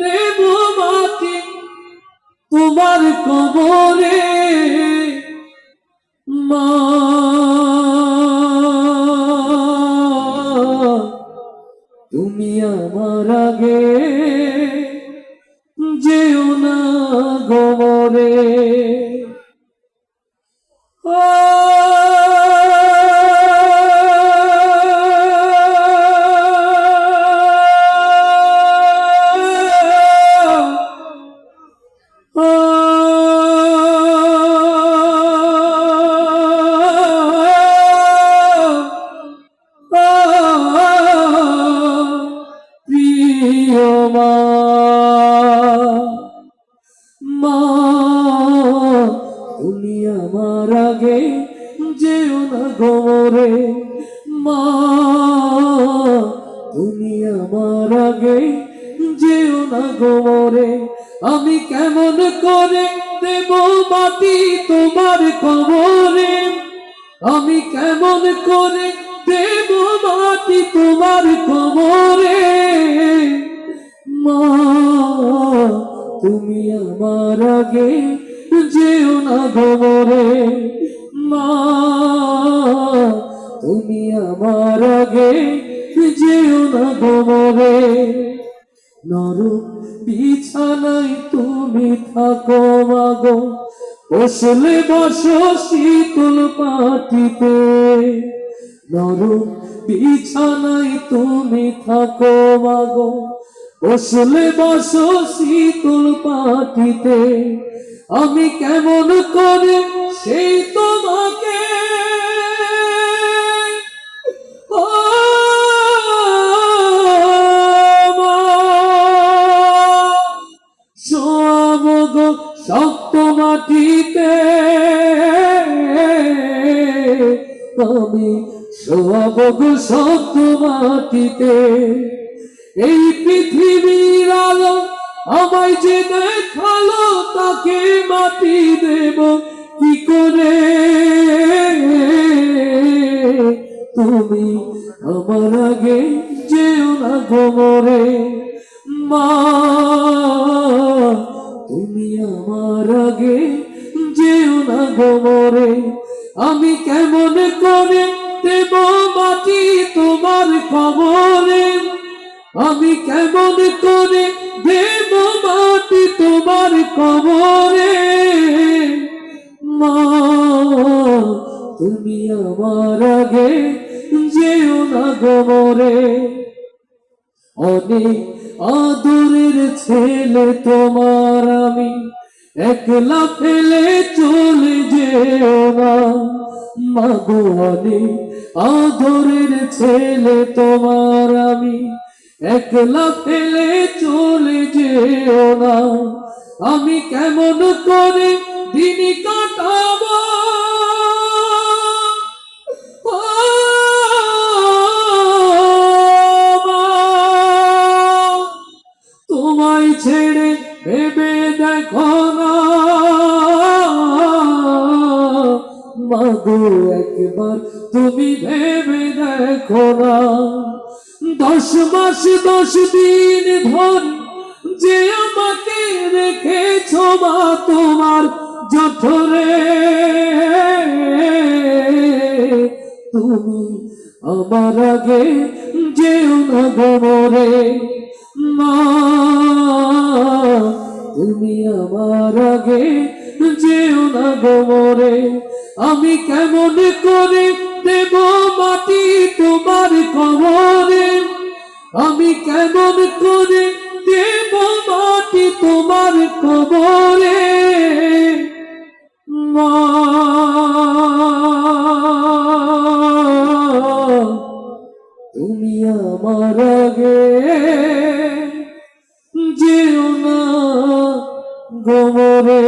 দেব মাটি তোমার কবরে মা, তুমি আমার আগে যেও না গো মরে। মা, তুমি আমার আগে যেও না গো মরে মা, তুমি আমার আগে যেও না গো মরে। আমি কেমন করে দেব মাটি তোমার কবরে, আমি কেমন করে দেব মাটি তোমার কবরে মা, তুমি আমার আগে যেও না গো মরে মা, তুমি আমার আগে যেও না গো মরে। নরম বিছানায় তুমি থাকো মাগো, বসলে বসো শীতল পাটিতে। নরম বিছানায় তুমি থাকো মাগো, বসলে বসো শীতল পাটিতে। আমি কেমন করে সেই তোমাকে শোয়াবো গো শক্ত মাটিতে, আমি শোয়াবো গো শক্ত মাটিতে। এই পৃথিবীর আলো আমায় যে দেখালো, তাকে মাটি দেব কি করে? তুমি আমার আগে যেও না গো মরে মা, তুমি আমার আগে যেও না গো মরে। আমি কেমন করে দেব মাটি তোমার কবরে, আমি কেমন করে দেব মাটি তোমার কবরে মা, তুমি আমার আগে যেও না গো মরে। অনেক আদরের ছেলে তোমার আমি, একলা ফেলে চলে যেও না মাগো। অনেক আদরের ছেলে তোমার আমি, একলা ফেলে চলে যেও না। আমি কেমন করে দিন কাটাবো তোমায় ছেড়ে ভেবে দেখো না মাগো, একবার তুমি ভেবে দেখো না। 10 মাস 10 দিন ধরে যে আমাকে রেখেছ মা তোমার জঠরে, তুমি আমার আগে যেও না গো মরে মা, তুমি আমার আগে যেও না গো মরে। আমি কেমন করে দেব মাটি তোমার কবরে, আমি কেমন করে দেব মাটি তোমার কবরে মা, তুমি আমার আগে যেও না গো মরে।